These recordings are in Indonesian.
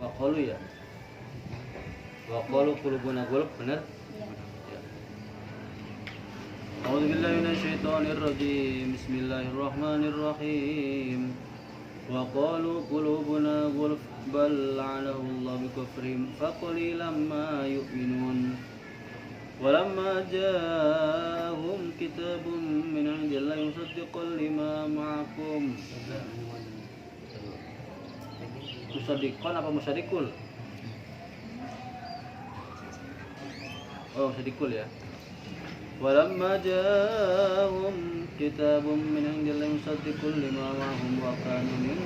Waqalu ya. Waqalu qulubuna gulf, benar? Ya. A'udzubillahi minasyaitonirrajim. Bismillahirrahmanirrahim. Waqalu qulubuna gulf bal la'anahullahu bikufrihim faqalilan ma yu'minun. Walamma ja'ahum kitabun min 'indillahi musaddiqan lima ma'akum. Musaddiqan apa musaddiqul? Oh, musaddiqul ya. Walamma ja'ahum kitabun min 'indillahi musaddiqan lima ma'ahum wa kanu min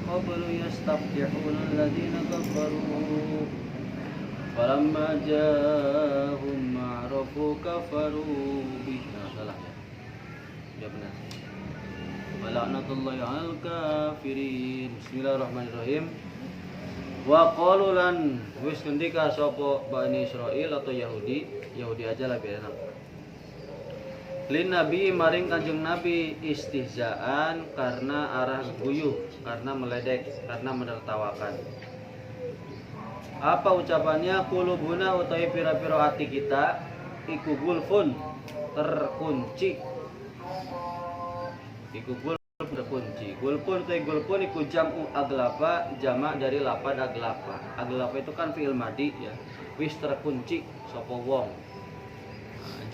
qablu yastaftihuna alladziina kafaru. Falamma ja'ahum ma'rafu kafaru bihi. Nah, salah ya. Ya benar. Wala'natullahi 'alal kafirin. Bismillahirrahmanirrahim. Wa qalu lan wis ngendika sapa Bani Israil atau Yahudi aja lah biar enak. Lin nabi maring kanjeng nabi istihzaan karena arah guyuh, karena meledek, karena menertawakan. Apa ucapannya? Qulubuna utawi pira-pira ati kita iku gulfun, terkunci. Iku gulfun terkunci. Gulfun utawi gulfun iku jam'u aglapa, jamak dari lapad aglapa. Aglapa itu kan fi'il madi ya. Wis terkunci sapa wong.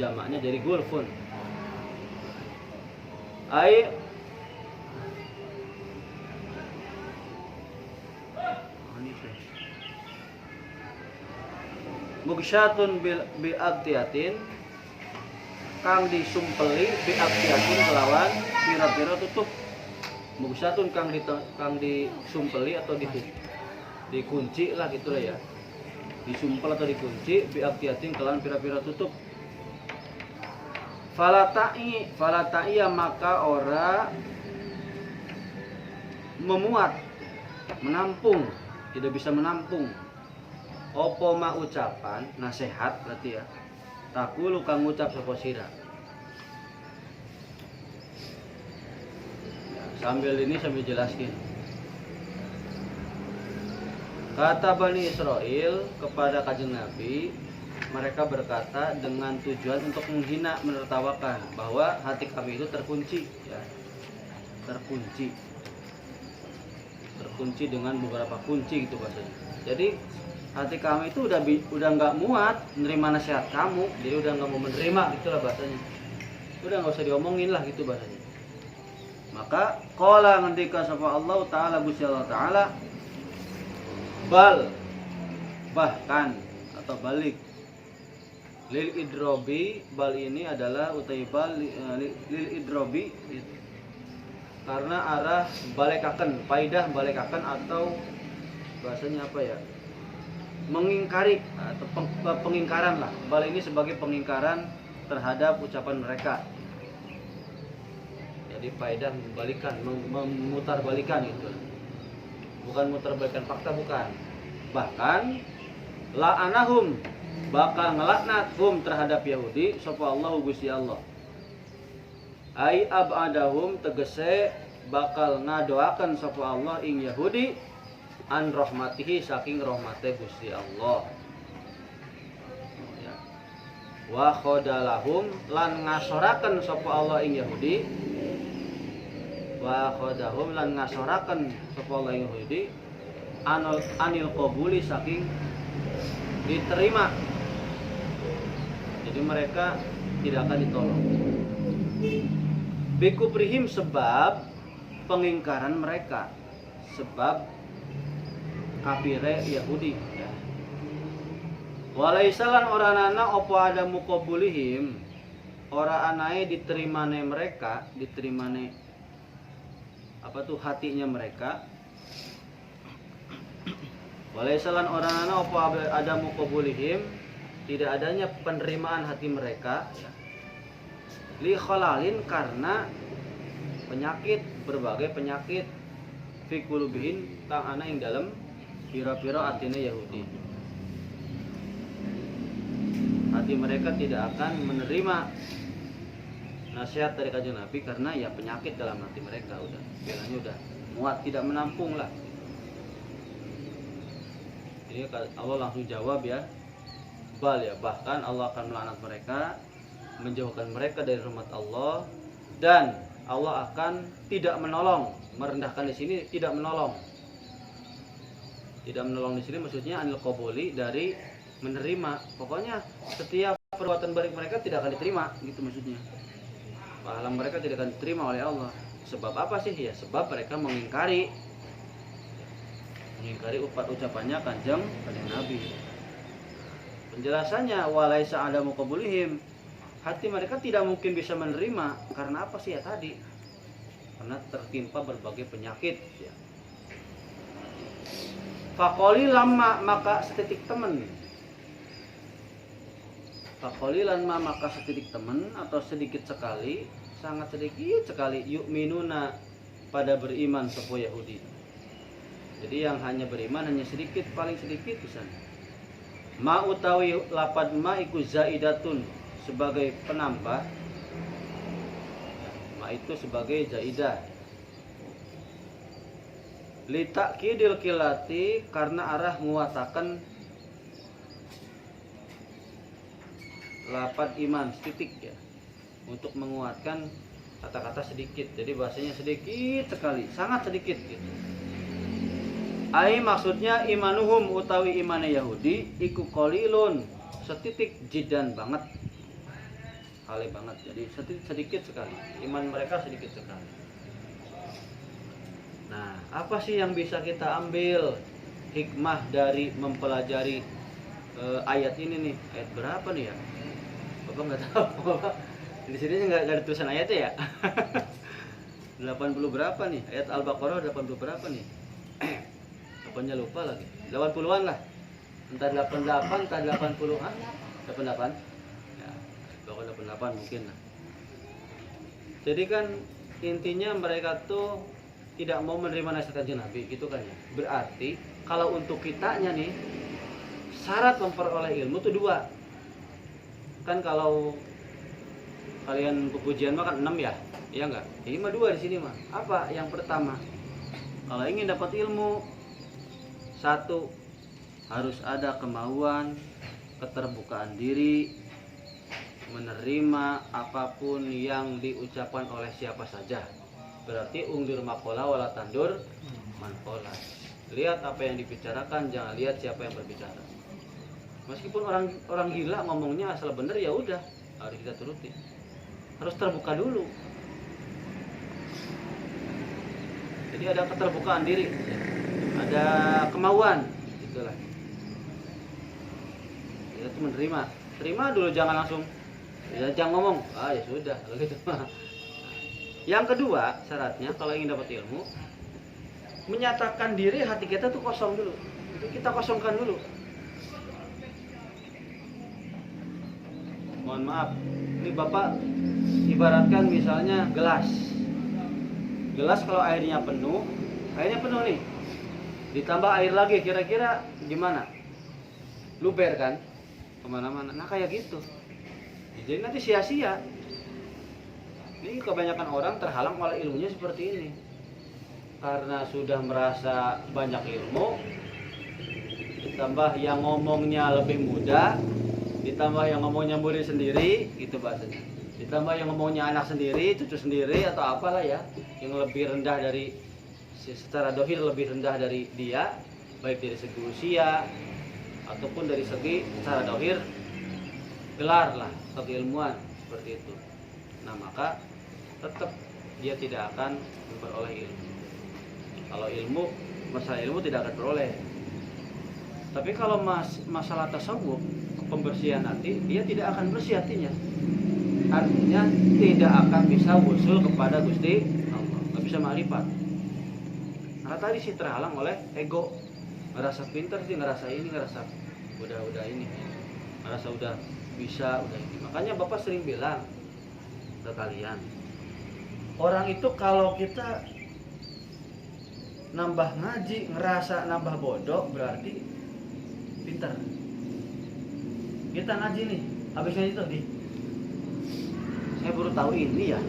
Jamaknya dari gulfun. Ai Mugshatun bi abtiatin kang disumpeli bi abtiatin kelawan pira-pira tutup. Mugshatun kang disumpeli atau dikunci lah gitulah ya. Disumpel atau dikunci bi abtiatin kelawan pira-pira tutup. Falata'i maka ora memuat, menampung, tidak bisa menampung. Opo ma ucapan nasihat berarti ya. Takulu kang ngucap sapa sira. Sambil jelaskin. Kata Bani Israil kepada kanjeng Nabi, mereka berkata dengan tujuan untuk menghina, menertawakan bahwa hati kami itu terkunci ya. Terkunci dengan beberapa kunci gitu bahasanya. Jadi hati kami itu udah nggak muat menerima nasihat kamu, jadi udah nggak mau menerima gitulah bahasanya. Udah nggak usah diomongin lah gitu bahasanya. Maka qala ngendika sapa Allah taala Gusti Allah taala bahkan atau balik lil idrobi, bal ini adalah utaibal lil idrobi karena arah balekaken, faidah balekaken atau bahasanya apa ya, mengingkari atau pengingkaran lah. Bal ini sebagai pengingkaran terhadap ucapan mereka. Jadi faidah membalikan, memutarbalikan gitu. Bukan mutarbalikan fakta, bukan. Bahkan la'anahum, bakal ngelaknat hum terhadap Yahudi sapa Allah Gusti Allah. Ai abadahum tegese bakal ngadoakan sapa Allah ing Yahudi an rahmatihi saking rahmate Gusti Allah. Ya. Wa khodalahum lan ngasoraken sapa Allah ing Yahudi. Wa khodahum lan ngasoraken sapa Allah ing Yahudi anil qabuli saking diterima. Jadi mereka tidak akan ditolong. Bikuprihim sebab pengingkaran mereka, sebab kafire Yahudi ya. Walaisalan oranana opo ada muqabulihim, ora anae diterimane mereka, diterimane apa tuh hatinya mereka. Walaisalan oranana opo ada muqabulihim, tidak adanya penerimaan hati mereka ya. Li khalalin karena penyakit, berbagai penyakit fi qulubihin kang ana ing dalem pira-pira atine Yahudi. Hati mereka tidak akan menerima nasihat dari kanjeng Nabi karena ya penyakit dalam hati mereka, udah bilangnya udah muat, tidak menampung lah. Ini Allah langsung jawab ya, bal ya, bahkan Allah akan melaknat mereka, menjauhkan mereka dari rahmat Allah, dan Allah akan tidak menolong. Merendahkan di sini tidak menolong. Tidak menolong di sini maksudnya anil qabuli, dari menerima. Pokoknya setiap perbuatan baik mereka tidak akan diterima, gitu maksudnya. Pahala mereka tidak akan diterima oleh Allah. Sebab apa sih? Ya sebab mereka mengingkari ucapannya kanjeng Nabi. Penjelasannya walaisa adamu qabulihim, hati mereka tidak mungkin bisa menerima. Karena apa sih ya tadi? Karena tertimpa berbagai penyakit ya. Faqoli lama maka setitik temen. Faqoli lama maka setitik temen, atau sedikit sekali, sangat sedikit sekali, yu'minuna pada beriman sepo Yahudi. Jadi yang hanya beriman hanya sedikit, paling sedikit di sana. Ma utawi lapad ma iku zaidatun, sebagai penambah. Ma itu sebagai zaidah. Li ta'kidil kilati, karena arah menguatakan lapad iman sedikit ya, untuk menguatkan kata-kata sedikit. Jadi bahasanya sedikit sekali, sangat sedikit gitu. Ai maksudnya imanuhum utawi imane Yahudi iku qalilun, setitik jidan banget, kali banget. Jadi sedikit sekali, iman mereka sedikit sekali. Nah, apa sih yang bisa kita ambil hikmah dari mempelajari ayat ini nih? Ayat berapa nih ya? Bapak nggak tahu. Di sini nggak ada tulisan ayatnya ya. 80 berapa nih? Ayat Al-Baqarah 80 berapa nih? Apanya lupa lagi. 80-an lah. Entah 88, entah 80-an. 88. Ya, pokoknya 88 mungkin lah. Jadi kan intinya mereka tuh tidak mau menerima nasihat kanjeng Nabi, gitu kan ya. Berarti kalau untuk kitanya nih, syarat memperoleh ilmu tuh 2. Kan kalau kalian pujian mah kan 6 ya, iya enggak? Ini mah 2 di sini mah. Apa? Yang pertama, kalau ingin dapat ilmu, 1 harus ada kemauan, keterbukaan diri, menerima apapun yang diucapkan oleh siapa saja. Berarti ungdur makola wala tandur mankola. Lihat apa yang dibicarakan, jangan lihat siapa yang berbicara. Meskipun orang gila ngomongnya asal bener, ya udah harus kita turuti. Harus terbuka dulu. Jadi ada keterbukaan diri, ada kemauan, itulah. Kita tuh menerima, terima dulu, jangan langsung jangan ngomong. Ya sudah, kalau gitu. Yang kedua syaratnya kalau ingin dapat ilmu, menyatakan diri hati kita tuh kosong dulu. Itu kita kosongkan dulu. Mohon maaf, ini Bapak ibaratkan misalnya gelas. Gelas kalau airnya penuh nih, ditambah air lagi, kira-kira gimana? Luber kan? Kemana-mana. Nah kayak gitu. Jadi nanti sia-sia. Ini kebanyakan orang terhalang oleh ilmunya seperti ini. Karena sudah merasa banyak ilmu, ditambah yang ngomongnya lebih muda, ditambah yang ngomongnya murid sendiri, gitu bahasanya. Ditambah yang ngomongnya anak sendiri, cucu sendiri, atau apalah ya, yang lebih rendah dari, secara dohir lebih rendah dari dia, baik dari segi usia ataupun dari segi secara dohir gelar lah, keilmuan seperti itu. Nah maka tetap dia tidak akan memperoleh ilmu. Kalau ilmu, masalah ilmu tidak akan peroleh. Tapi kalau masalah tasawuf, pembersihan hati, dia tidak akan bersih hatinya. Artinya tidak akan bisa wusul kepada Gusti Allah, nggak bisa ma'rifat. Karena tadi sih terhalang oleh ego, ngerasa pintar sih, ngerasa ini, ngerasa udah ini, ngerasa udah bisa, udah ini. Makanya Bapak sering bilang ke kalian, orang itu kalau kita nambah ngaji, ngerasa nambah bodoh, berarti pintar. Kita ngaji nih, habisnya itu nih, saya baru tahu ini ya,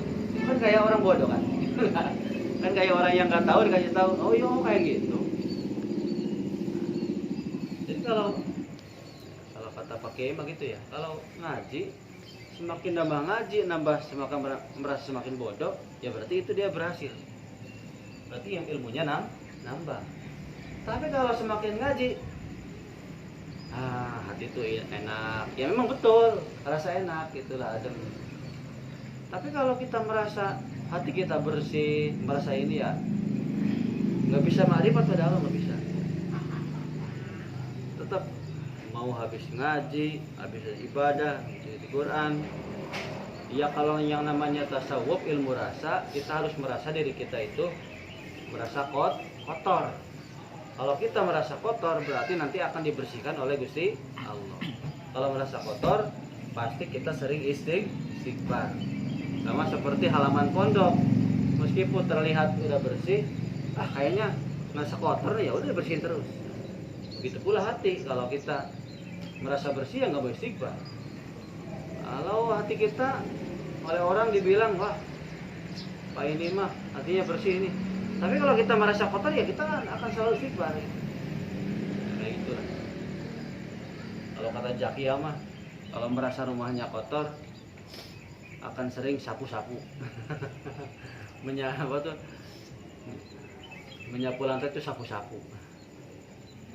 kan kayak orang bodoh kan. Kan kayak orang yang nggak tahu dikasih tahu, oh iya kayak gitu. Jadi kalau kata Pak Kiai mah gitu ya, kalau ngaji semakin nambah ngaji, semakin merasa semakin bodoh, ya berarti itu dia berhasil. Berarti yang ilmunya nambah. Tapi kalau semakin ngaji, hati itu enak. Ya memang betul, rasa enak, itulah adem. Tapi kalau kita merasa hati kita bersih, merasa ini ya, nggak bisa makrifat pada Allah, nggak bisa. Tetap mau habis ngaji, habis ibadah, di Quran. Ya kalau yang namanya tasawuf, ilmu rasa, kita harus merasa diri kita itu merasa kotor. Kalau kita merasa kotor, berarti nanti akan dibersihkan oleh Gusti Allah. Kalau merasa kotor, pasti kita sering istighfar. Sama seperti halaman pondok, meskipun terlihat udah bersih, kayaknya merasa kotor, ya udah bersihin terus. Begitu pula hati, kalau kita merasa bersih ya nggak boleh istighfar. Kalau hati kita oleh orang dibilang, wah Pak ini mah hatinya bersih ini, tapi kalau kita merasa kotor ya kita akan selalu istighfar. Kayak gitulah. Kalau kata Jakia mah, kalau merasa rumahnya kotor akan sering sapu-sapu. Menyapu lantai itu sapu-sapu.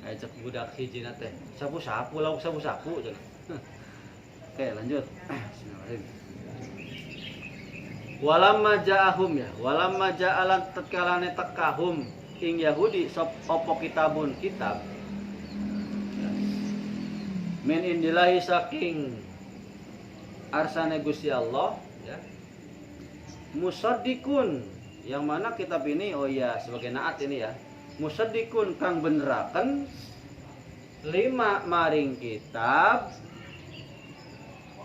Ajak budak hiji teh sapu-sapu, lauk sapu-sapu. Oke, lanjut. Walamma ja'ahum ya, walamma ja'alan tatkalane tekahum ing Yahudi sop opo kitabun kitab. Min indillahi saking arsane Gusti Allah ya. Musaddiqun, yang mana kitab ini sebagai naat ini ya. Musaddiqun kang beneraken lima maring kitab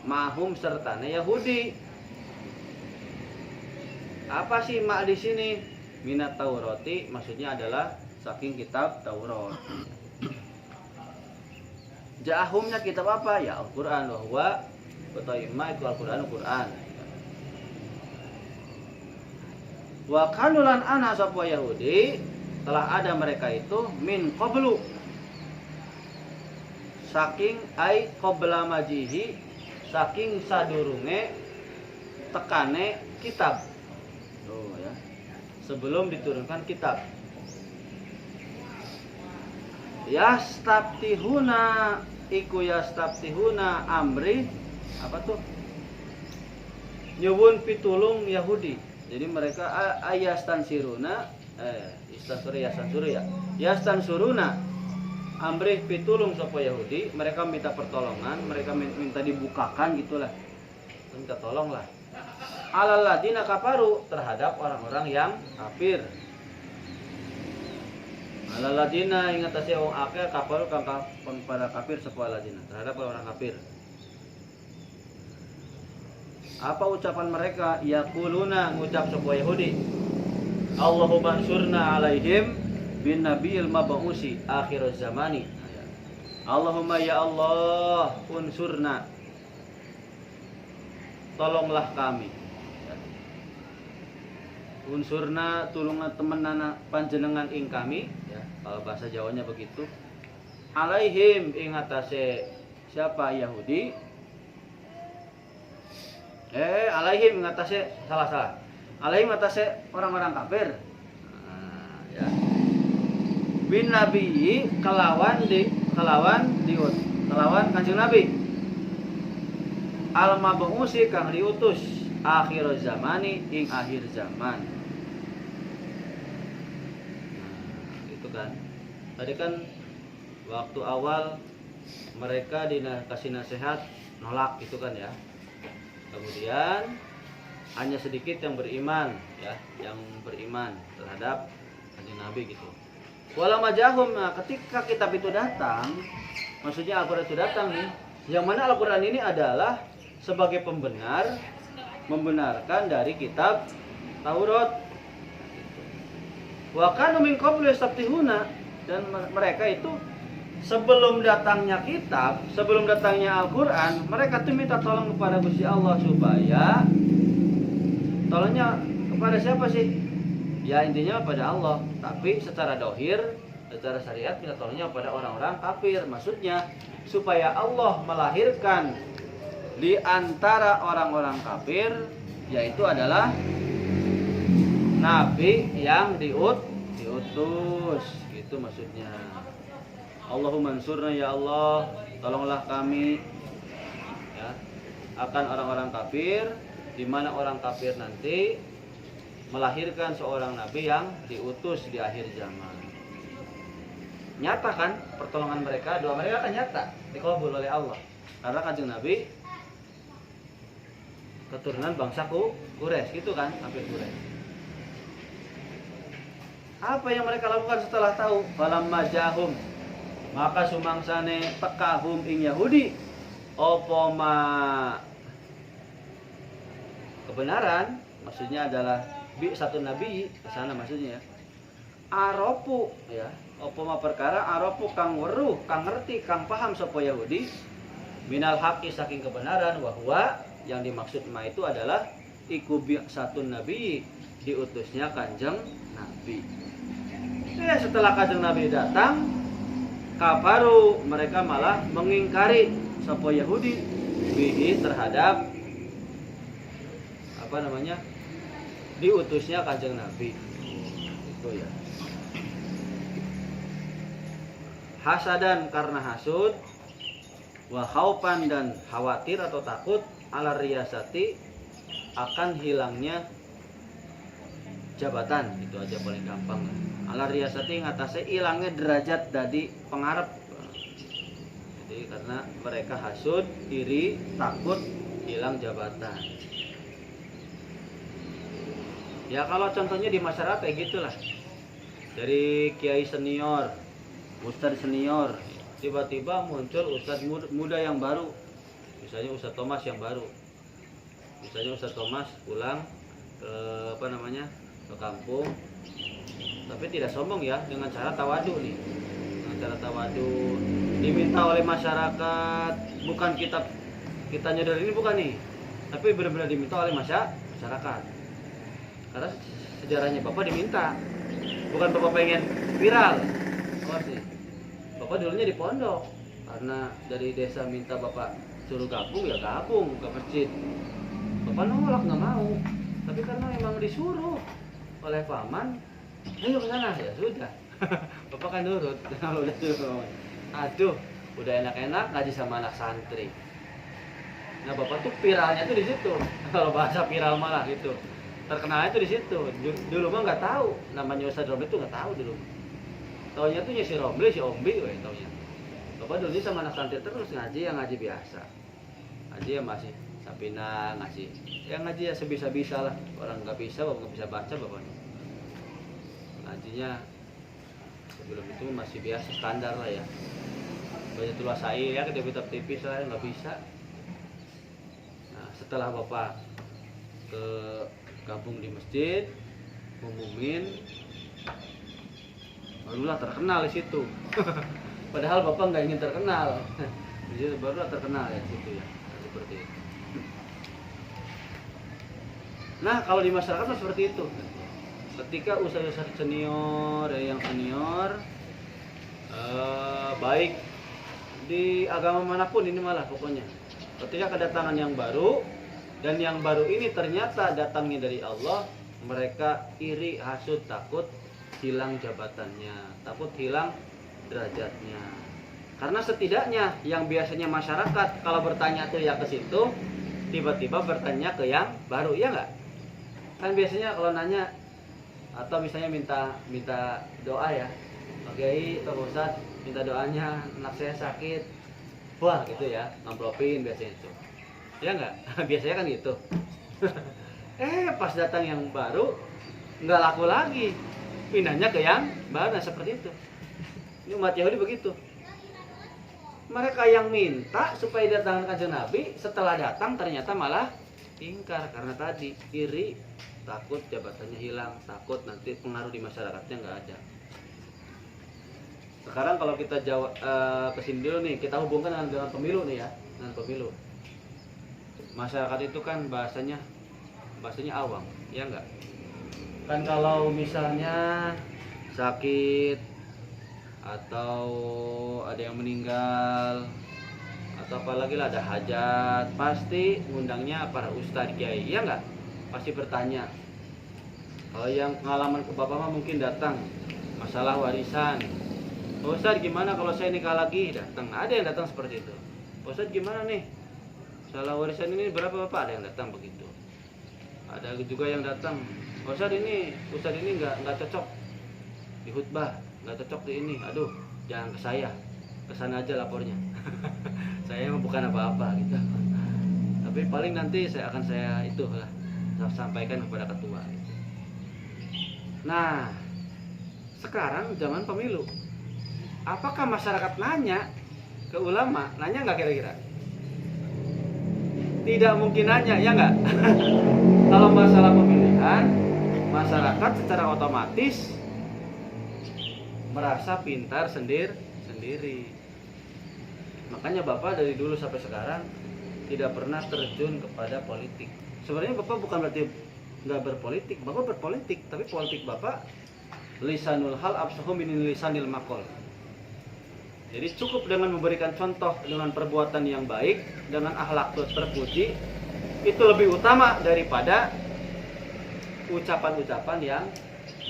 mahum sertane Yahudi. Apa sih mak di sini? Minat Taurati maksudnya adalah saking kitab Taurat. Ja'ahumnya kitab apa? Ya Al-Qur'an, bahwa Bataimah itu Al-Quran. Wa kanulan ana sapa Yahudi, telah ada mereka itu min qablu, saking ai qabla majihi, saking sadurunge tekane kitab. Tuh ya. Sebelum diturunkan kitab. Yastabtihuna iku yastabtihuna amri, apa tuh? Nyuwun pitulung Yahudi. Jadi mereka ayastansiruna yastansuruna amri pitulung sapa Yahudi, mereka minta pertolongan, mereka minta dibukakan gitulah. Minta tolong lah. Alal ladina kafaru, terhadap orang-orang yang kafir. Alal ladina ingat atase wong akeh kafaru kang pada kafir sapa ladina, terhadap orang kafir. Apa ucapan mereka? Yaquluna, ngucap sapa Yahudi, Allahumma ansurna alaihim bin nabiyil mab'usi akhir zamani. Allahumma ya Allah unsurna, tolonglah kami. Unsurna, tulungan temenana panjenengan ing kami ya, kalau bahasa Jawanya begitu. Alaihim ing atase siapa? Yahudi. Alaihim ing atase salah. Alaihim atase orang-orang kafir. Ya. Bin nabi kelawan Kanjeng Nabi. Al mab'usi kang diutus akhir zamani ing akhir zaman. Kan tadi kan waktu awal mereka dikasih nasihat nolak gitu kan ya, kemudian hanya sedikit yang beriman ya, yang beriman terhadap Kanjeng Nabi gitu. Walamma jahum, ketika kitab itu datang, maksudnya Al-Quran itu datang nih, yang mana Al-Quran ini adalah sebagai membenarkan dari kitab Taurat. Wa kanu min qablu yastabtihuna, dan mereka itu sebelum datangnya kitab, sebelum datangnya Al-Qur'an, mereka tuh minta tolong kepada Gusti Allah supaya tolongnya kepada siapa sih? Ya intinya pada Allah, tapi secara dohir secara syariat minta tolongnya pada orang-orang kafir. Maksudnya supaya Allah melahirkan di antara orang-orang kafir, yaitu adalah nabi yang diutus. Gitu maksudnya. Allahumma ansurna ya Allah, tolonglah kami ya, akan orang-orang kafir, di mana orang kafir nanti melahirkan seorang nabi yang diutus di akhir zaman. Nyata kan pertolongan mereka, doa mereka kan nyata dikabul oleh Allah. Karena kanjeng Nabi keturunan bangsa Quraisy, gitu kan, kafir Quraisy. Apa yang mereka lakukan setelah tahu? Falamma jahum, maka sumangsane tekahum ing Yahudi apa ma kebenaran, maksudnya adalah bi satu nabi kesana maksudnya ya. Aropu ya, apa ma perkara aropu kang weruh, kang ngerti, kang paham sapa Yahudi minal haqi saking kebenaran, bahwa yang dimaksud ma itu adalah iku bi satu nabi, diutusnya kanjeng Nabi. Ya, setelah kanjeng Nabi datang, kafaru, mereka malah mengingkari sapa Yahudi bihi terhadap apa namanya, diutusnya kanjeng Nabi. Itu ya. Hasadan karena hasud, wa khaupan dan khawatir atau takut, ala riyasati akan hilangnya jabatan. Itu aja paling gampang. Ala riyasati ngatasé ilangnya derajat dari pengarep. Jadi karena mereka hasud, iri, takut hilang jabatan. Ya kalau contohnya di masyarakat kayak gitulah. Dari kiai senior, ustadz senior, tiba-tiba muncul ustadz muda yang baru. Misalnya Ustadz Thomas yang baru. Misalnya Ustadz Thomas pulang ke ke kampung, tapi tidak sombong ya, dengan cara tawadu nih. Dengan cara tawadu, diminta oleh masyarakat, bukan kita nyadar ini bukan nih, tapi benar-benar diminta oleh masyarakat. Karena sejarahnya Bapak diminta, bukan Bapak pengen viral. Oh sih, Bapak dulunya di pondok, karena dari desa minta Bapak suruh gabung ya gabung ke masjid. Bapak nolak, nggak mau, tapi karena memang disuruh oleh paman, ayo ke sana, ya sudah. Bapak kan nurut. Udah suruh, aduh, udah enak-enak ngaji sama anak santri. Nah Bapak tuh viralnya tuh di situ. Kalau bahasa viral malah gitu, terkenalnya tuh di situ. Dulu mah nggak tahu namanya Ustadz Romli tuh, nggak tahu dulu. Taunya tuh si Romli, si Ombi, taunya. Bapak dulu sama anak santri terus ngaji, yang ngaji biasa, ngaji yang masih sapina, ngaji ya sebisa-bisa lah. Orang nggak bisa, bapak nggak bisa baca, bapak ngajinya sebelum itu masih biasa standar lah ya, baca tulah saya ya, kitab tipis lah, nggak bisa. Nah setelah bapak ke kampung di masjid ngumumin, barulah terkenal di situ. Padahal bapak nggak ingin terkenal, di situ barulah terkenal ya situ ya, seperti itu. Nah kalau di masyarakat mah seperti itu. Ketika ustadz senior, yang senior, baik di agama manapun ini malah pokoknya, ketika kedatangan yang baru, dan yang baru ini ternyata datangnya dari Allah, mereka iri, hasud, takut hilang jabatannya, takut hilang derajatnya. Karena setidaknya yang biasanya masyarakat kalau bertanya tuh ya ke situ, tiba-tiba bertanya ke yang baru, ya nggak? Kan biasanya kalau nanya atau misalnya minta doa ya, Oke, Pak Ustadz minta doanya, anak saya sakit, wah gitu ya, ngamplopin biasanya itu, ya nggak? Biasanya kan gitu. Pas datang yang baru nggak laku lagi, pindahnya ke yang baru. Nah seperti itu. Ini umat Yahudi begitu. Mereka yang minta supaya datang kanjeng Nabi, setelah datang ternyata malah ingkar karena tadi iri, takut jabatannya hilang, takut nanti pengaruh di masyarakatnya nggak ada. Sekarang kalau kita kesini dulu nih, kita hubungkan dengan pemilu nih ya, dengan pemilu. Masyarakat itu kan bahasanya awam, ya enggak? Kan kalau misalnya sakit atau ada yang meninggal, atau apalagi lah ada hajat, pasti ngundangnya para ustadz kiai, iya nggak? Pasti bertanya. Kalau yang pengalaman ke bapak mah mungkin datang masalah warisan. Ustadz gimana kalau saya nikah lagi? Datang, ada yang datang seperti itu. Ustadz gimana nih? Salah warisan ini berapa bapak? Ada yang datang begitu. Ada juga yang datang, Ustadz ini nggak cocok di khutbah, nggak cocok di ini. Aduh, jangan ke saya, ke sana aja lapornya. Saya mah bukan apa-apa gitu. Tapi paling nanti saya itu lah sampaikan kepada ketua. Gitu. Nah, sekarang zaman pemilu, apakah masyarakat nanya ke ulama? Nanya nggak kira-kira? Tidak mungkin nanya, ya nggak? Kalau masalah pemilihan, masyarakat secara otomatis merasa pintar sendiri. Makanya Bapak dari dulu sampai sekarang tidak pernah terjun kepada politik. Sebenarnya Bapak bukan berarti nggak berpolitik, Bapak berpolitik, tapi politik Bapak lisanul hal absahu min lisanil maqal. Jadi cukup dengan memberikan contoh dengan perbuatan yang baik, dengan akhlak terpuji, itu lebih utama daripada ucapan-ucapan yang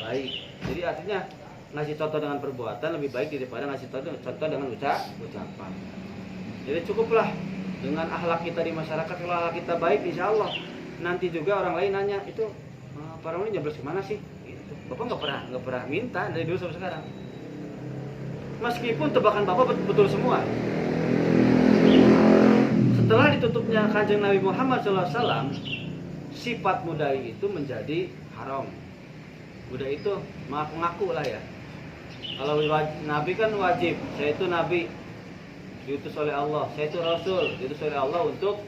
baik. Jadi artinya ngasih contoh dengan perbuatan lebih baik daripada ngasih contoh dengan ucapan. Jadi cukuplah dengan akhlak kita di masyarakat. Kalau akhlak kita baik, insya Allah nanti juga orang lain nanya, itu Pak Ramli nyoblos kemana sih? Gitu. Bapak nggak pernah minta dari dulu sampai sekarang. Meskipun tebakan Bapak betul semua. Setelah ditutupnya Kanjeng Nabi Muhammad SAW, sifat mudai itu menjadi haram. Mudai itu mengaku lah ya. Kalau Nabi kan wajib, saya itu Nabi, diutus oleh Allah, saya itu Rasul, diutus oleh Allah untuk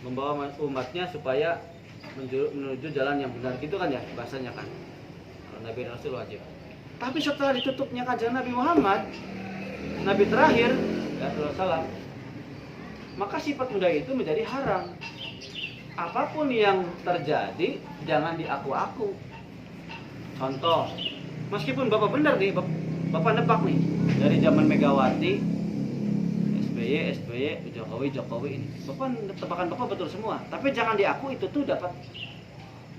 membawa umatnya supaya menuju jalan yang benar, gitu kan ya bahasanya kan. Kalau Nabi dan Rasul wajib. Tapi setelah ditutupnya Kanjeng Nabi Muhammad, Nabi terakhir, ya Rasulullah, maka sifat mudai itu menjadi haram. Apapun yang terjadi, jangan diaku-aku. Contoh, meskipun Bapak benar nih, Bapak nebak nih, dari zaman Megawati, SBY, Jokowi ini, tebakan Bapak betul semua. Tapi jangan diaku itu tuh dapat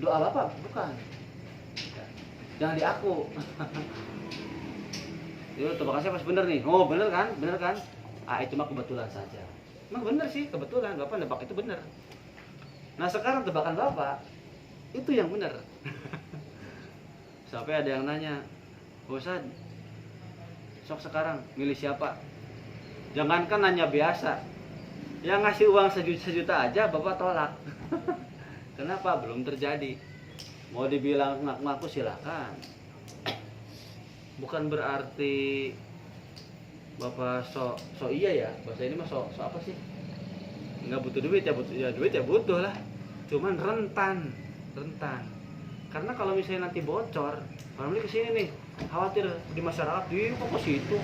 doa Bapak, bukan. Jangan diaku. Itu tebakan saya pas bener nih. Oh bener kan? Itu mah kebetulan saja. Emang bener sih, kebetulan Bapak nebak itu bener. Nah sekarang tebakan Bapak itu yang bener. Sampai ada yang nanya, Ustadz, sok sekarang milih siapa? Jangankan nanya biasa, yang ngasih uang sejuta aja Bapak tolak. Kenapa? Belum terjadi. Mau dibilang ngaku-ngaku silakan. Bukan berarti Bapak so iya ya. Bahasa ini mah so apa sih? Nggak butuh duit ya, duit ya butuh lah. Cuman rentan. Karena kalau misalnya nanti bocor, kalau ke sini nih, khawatir di masyarakat, kok ke situ.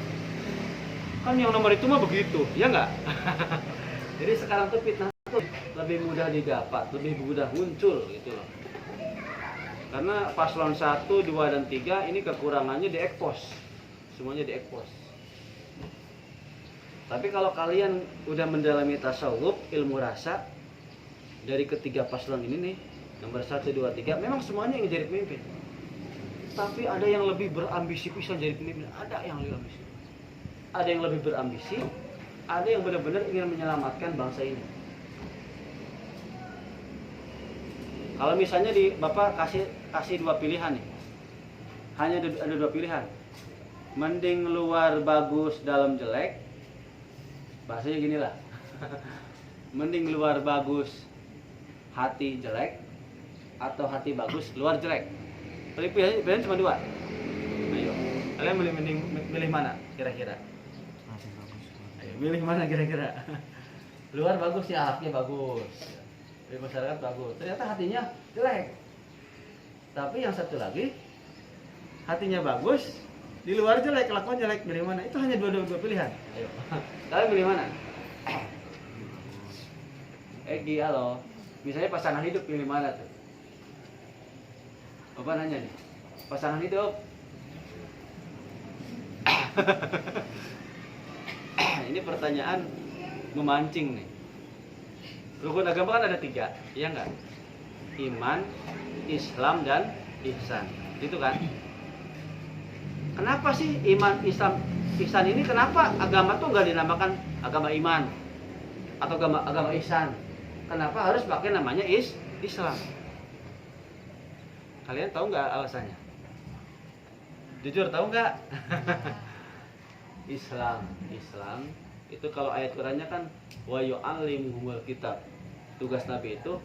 Kan yang nomor itu mah begitu, ya nggak? Jadi sekarang tuh fitnah tuh lebih mudah didapat, lebih mudah muncul gitu loh. Karena paslon 1, 2, dan 3 ini kekurangannya diekspos. Semuanya diekspos. Tapi kalau kalian udah mendalami tasawuf, ilmu rasa, dari ketiga paslon ini nih, nomor 1, 2, 3, memang semuanya ingin jadi pemimpin. Tapi ada yang lebih berambisi bisa jadi pemimpin, ada yang lebih ambisi. Ada yang lebih berambisi, ada yang benar-benar ingin menyelamatkan bangsa ini. Kalau misalnya Bapak kasih dua pilihan nih, hanya ada dua pilihan, mending luar bagus dalam jelek, bahasanya gini lah, mending luar bagus hati jelek, atau hati bagus luar jelek. Pilihan cuma dua. Ayo, kalian milih mana kira-kira? Ayo, milih mana kira-kira? Luar bagus ya, hatinya bagus. Di masyarakat bagus, ternyata hatinya jelek. Tapi yang satu lagi hatinya bagus, di luar jelek, kelakuan jelek. Pilih mana? Itu hanya dua pilihan. Ayo, kalian pilih mana? Halo, misalnya pasangan hidup pilih mana tuh? Bapak nanya nih, pasangan hidup Ini pertanyaan memancing nih. Rukun agama kan ada 3, iya nggak? Iman, Islam, dan ihsan. Itu kan? Kenapa sih iman, Islam, ihsan ini kenapa agama tuh nggak dinamakan agama iman atau agama ihsan? Kenapa harus pakai namanya Islam? Kalian tahu nggak alasannya? Jujur tahu nggak? Islam itu kalau ayat Qurannya kan wa yu'allimuhumul kitab. Tugas Nabi itu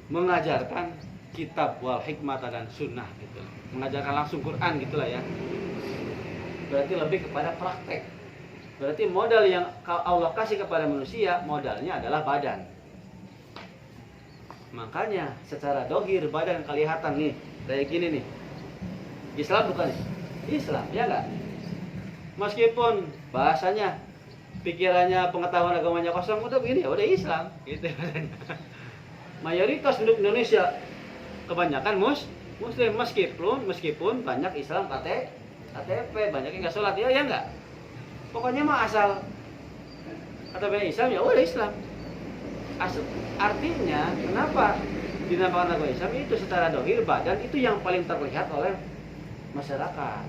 mengajarkan kitab wal hikmah dan sunnah gitu. Mengajarkan langsung Quran gitulah ya. Berarti lebih kepada praktek. Berarti modal yang Allah kasih kepada manusia, modalnya adalah badan. Makanya secara dohir badan kelihatan nih kayak gini nih. Islam bukan nih? Islam, ya enggak? Meskipun bahasanya, pikirannya, pengetahuan agamanya kosong, udah begini ya udah Islam gitu. Mayoritas penduduk Indonesia kebanyakan Muslim, meskipun banyak Islam KTP, banyak yang nggak sholat, ya enggak? Pokoknya mah asal KTP Islam ya udah Islam. Artinya kenapa dinamakan agama Islam itu secara dohir badan itu yang paling terlihat oleh masyarakat.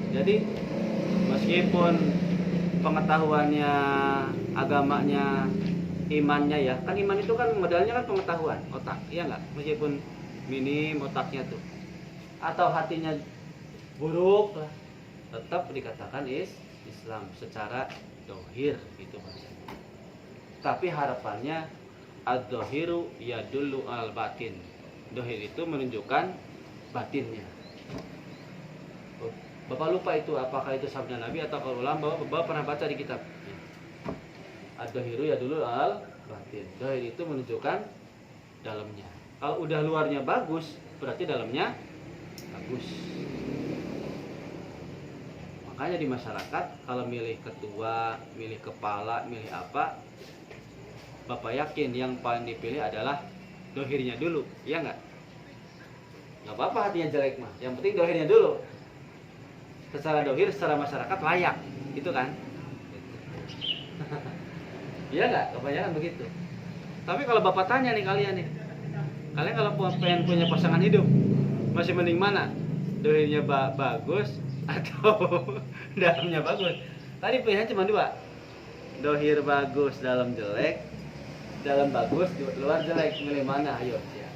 Jadi meskipun pengetahuannya, agamanya, imannya ya, kan iman itu kan modalnya kan pengetahuan, otak, iya nggak? Meskipun minim otaknya tuh, atau hatinya buruk lah, tetap dikatakan Islam secara dohir gitu maksudnya. Tapi harapannya ad-dohiru yadullu al batin. Dohir itu menunjukkan batinnya. Bapak lupa itu apakah itu sabda Nabi atau kalau ulama Bapak pernah baca di kitab. Ad-dohiru yadullu al batin. Dohir itu menunjukkan dalamnya. Kalau udah luarnya bagus, berarti dalamnya bagus. Makanya di masyarakat kalau milih ketua, milih kepala, milih apa, Bapak yakin yang paling dipilih adalah dohirnya dulu, iya nggak? Nggak apa-apa hatinya jelek mah, yang penting dohirnya dulu. Secara dohir, secara masyarakat layak, itu kan? Iya nggak? Kebanyakan begitu. Tapi kalau Bapak tanya nih kalian kalau pengen punya pasangan hidup, masih mending mana? Dohirnya bagus atau dalamnya bagus? Tadi pilihan cuma 2. Dohir bagus, dalam jelek. Dalam bagus, luar jelek, milih mana? Ayo ya.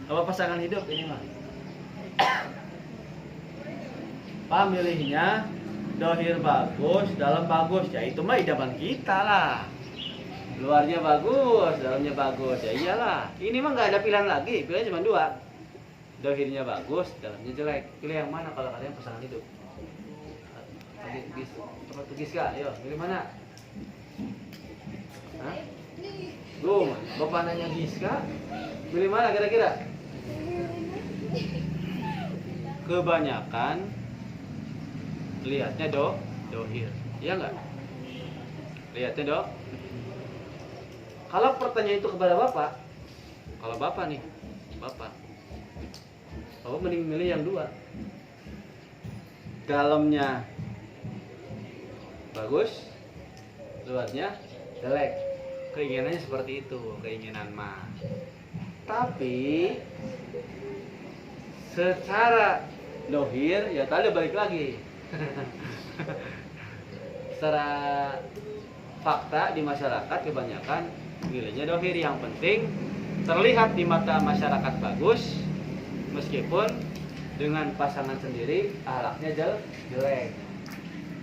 Apa pasangan hidup ini mah? Pak milihnya dohir bagus, dalam bagus, ya itu mah idaman kita lah. Luarnya bagus, dalamnya bagus, ya iyalah. Ini mah nggak ada pilihan lagi, pilihan cuma 2. Dohirnya bagus, dalamnya jelek. Pilih yang mana kalau kalian pasangan hidup? Giska, ayo, pilih mana? Hah? Bapak nanya Giska, pilih mana kira-kira? Kebanyakan lihatnya dohir, iya nggak? Lihatnya Kalau pertanyaan itu kepada Bapak, kalau Bapak mending milih yang 2. Dalamnya bagus, luarnya jelek. Keinginannya seperti itu, keinginan mah. Tapi secara dohir ya tadi balik lagi. Secara fakta di masyarakat kebanyakan milihnya dohir, yang penting terlihat di mata masyarakat bagus, meskipun dengan pasangan sendiri akhlaknya jelek.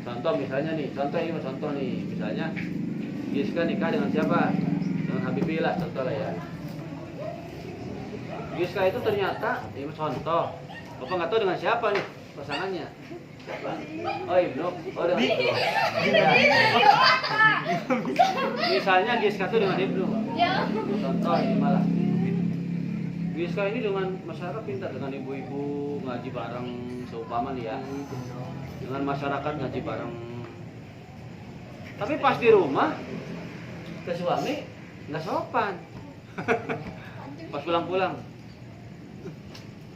Contoh misalnya misalnya Giska nikah dengan siapa? Dengan Habibillah, contoh lah ya. Giska itu ternyata, ini contoh, Bapak nggak tahu dengan siapa nih pasangannya. Oh Ibnu, dengan Ibnu. Misalnya Giska itu dengan Ibnu. Contoh ini malah. Giska ini dengan masyarakat pintar, dengan ibu-ibu ngaji bareng seumpama nih ya. Dengan masyarakat ngaji bareng. Tapi pas di rumah ke suami nggak sopan. Pas pulang-pulang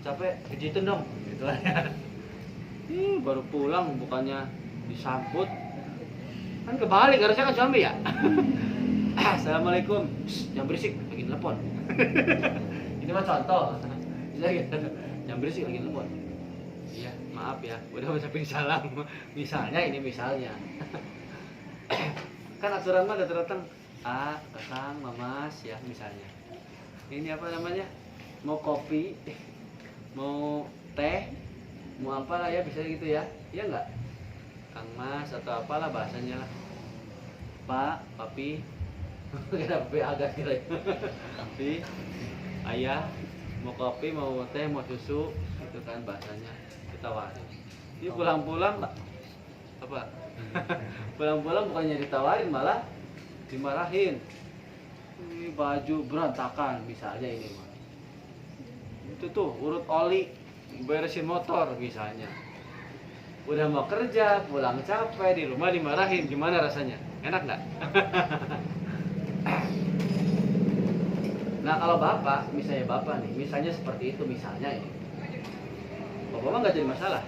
capek pijitin dong gitu lah ya. Baru pulang bukannya disambut, kan kebalik harusnya kan suami ya. Assalamualaikum, jangan berisik lagi telepon. Ini mah contoh bisa gitu, jangan berisik lagi telepon. Iya maaf ya, udah ucapin salam. Misalnya ini misalnya. Kan aturan mah datang Kakang, Mamas ya misalnya. Ini apa namanya? Mau kopi, mau teh, mau apa lah ya bisa gitu ya. Iya enggak? Kang Mas atau apalah bahasanya lah. Pak, Papi. Kenapa Papi agak kira. Papi, Ayah, mau kopi, mau teh, mau susu, itu kan bahasanya ditawarin. Ini pulang-pulang apa? Pulang-pulang bukannya ditawarin malah dimarahin. Ini baju berantakan misalnya ini mah. Itu tuh urut oli, beresin motor misalnya. Udah mau kerja, pulang capek, di rumah dimarahin, gimana rasanya? Enak nggak? Nah kalau bapak, misalnya bapak nih, misalnya seperti itu misalnya ini, bapak mah nggak jadi masalah.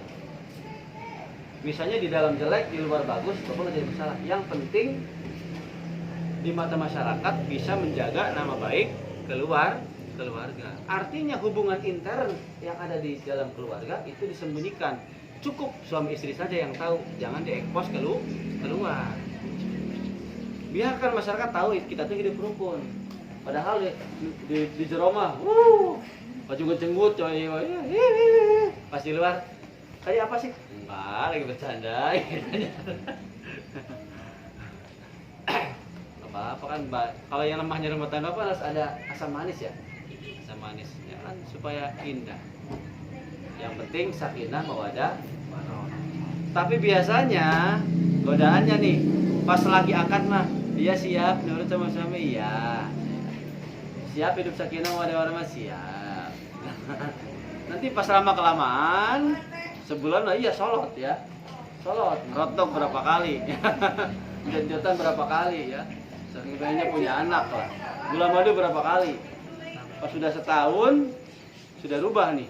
Misalnya di dalam jelek, di luar bagus, bapak nggak jadi masalah. Yang penting di mata masyarakat bisa menjaga nama baik keluarga. Artinya hubungan intern yang ada di dalam keluarga itu disembunyikan. Cukup suami istri saja yang tahu, jangan diekspos keluar. Biarkan masyarakat tahu kita tuh hidup rukun. Padahal di jeromah, baju ngejenggut coy, pas di luar kayak apa sih? Enggak, lagi bercanda. Apa kan kalau yang namanya rumah tangga apa harus ada asam manis ya, asam manis ya kan supaya indah. Yang penting sakinah mawaddah warahmah. Tapi biasanya godaannya nih pas lagi akad mah dia siap nurut sama suami ya, siap hidup sakinah mawaddah warahmah siap. Nanti pas lama kelamaan sebulan lah iya solot ya, solot rotok berapa kali, janjotan berapa kali ya. Saking pengennya punya anak lah. Gula madu berapa kali? Pas sudah setahun sudah rubah nih.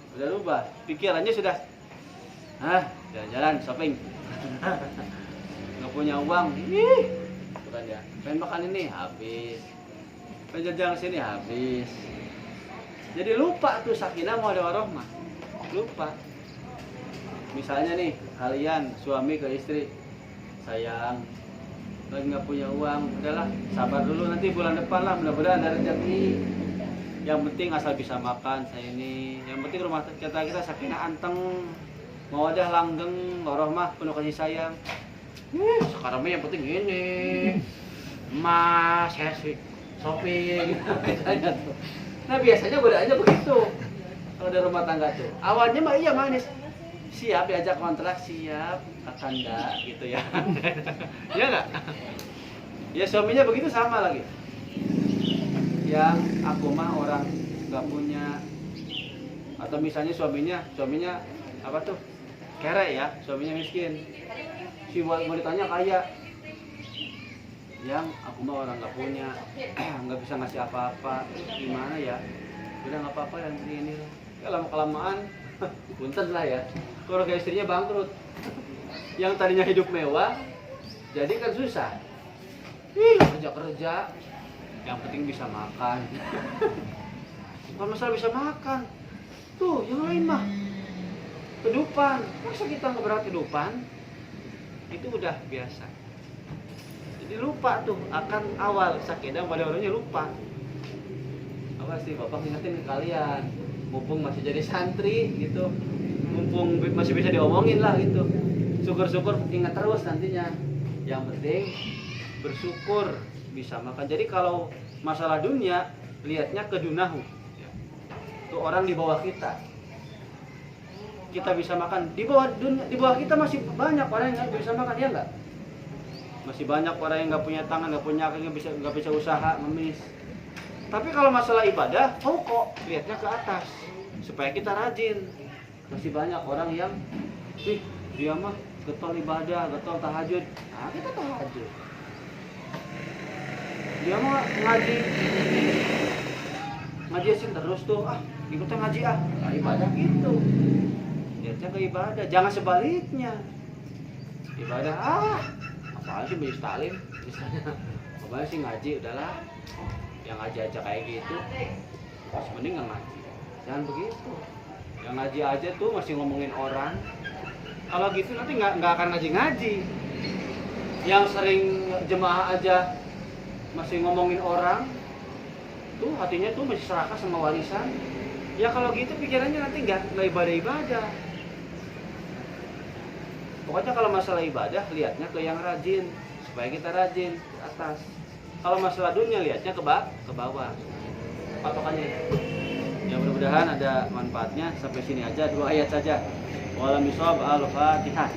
Sudah rubah. Pikirannya sudah jalan-jalan shopping. Nggak punya uang. Bukan ya. Pengen makan ini habis. Pengen jalan sini habis. Jadi lupa tuh sakinah mawaddah warahmah. Lupa. Misalnya nih, kalian suami ke istri, sayang, lagi nggak punya uang, udahlah sabar dulu nanti bulan depan lah mudah-mudahan ada rezeki. Yang penting asal bisa makan saya ini. Yang penting rumah kita sakinah anteng, mawaddah langgeng, warahmah penuh kasih sayang. Sekarang yang penting ini, mas, shopping, misalnya tuh. Nah biasanya godaannya begitu kalau ada rumah tangga tuh. Awalnya mah iya manis. Siap diajak kontrak, siap kakanda gitu ya. Iya nggak? Ya suaminya begitu sama lagi. Yang aku mah orang nggak punya, atau misalnya suaminya apa tuh kere ya, suaminya miskin. Si mau ditanya kaya. Yang aku mah orang nggak punya, nggak bisa ngasih apa-apa. Gimana ya? Udah nggak apa-apa yang ini. Ya lama kelamaan punten lah ya, keluarga istrinya bangkrut. Yang tadinya hidup mewah jadi kan susah. Kerja, yang penting bisa makan. Bukan masalah bisa makan tuh, yang lain mah kehidupan. Masa kita ngeberat kehidupan itu udah biasa. Jadi lupa tuh akan awal sakinah mawaddah warahmahnya, lupa. Apa sih bapak ingetin ke kalian, mumpung masih jadi santri gitu, mumpung masih bisa diomongin lah gitu. Syukur-syukur ingat terus nantinya. Yang penting bersyukur bisa makan. Jadi kalau masalah dunia lihatnya ke dunahu. Tuh orang di bawah kita bisa makan. Di bawah kita masih banyak orang yang nggak bisa makan, ya nggak? Masih banyak orang yang nggak punya tangan, nggak punya kaki, nggak bisa usaha ngemis. Tapi kalau masalah ibadah, kok lihatnya ke atas supaya kita rajin. Masih banyak orang yang dia mah getol ibadah, getol tahajud. Nah, kita tahajud. Dia mah ngaji asin terus tuh. ikutan ngaji nah, ibadah gitu. Niatnya ke ibadah, jangan sebaliknya. Ibadah apaan sih majelis taklim misalnya. Apaan sih ngaji udahlah. Yang ngaji aja kayak gitu. Masih mending nggak ngaji. Jangan begitu. Yang ngaji aja tuh masih ngomongin orang. Kalau gitu nanti nggak akan ngaji-ngaji. Yang sering jemaah aja masih ngomongin orang, tuh hatinya tuh masih serakah sama warisan. Ya kalau gitu pikirannya nanti nggak ibadah-ibadah. Pokoknya kalau masalah ibadah lihatnya ke yang rajin, supaya kita rajin ke atas. Kalau masalah dunia lihatnya ke bawah. Patokannya itu. Ya mudah-mudahan ada manfaatnya. Sampai sini aja 2 ayat saja. Wala misab al-Fatihah.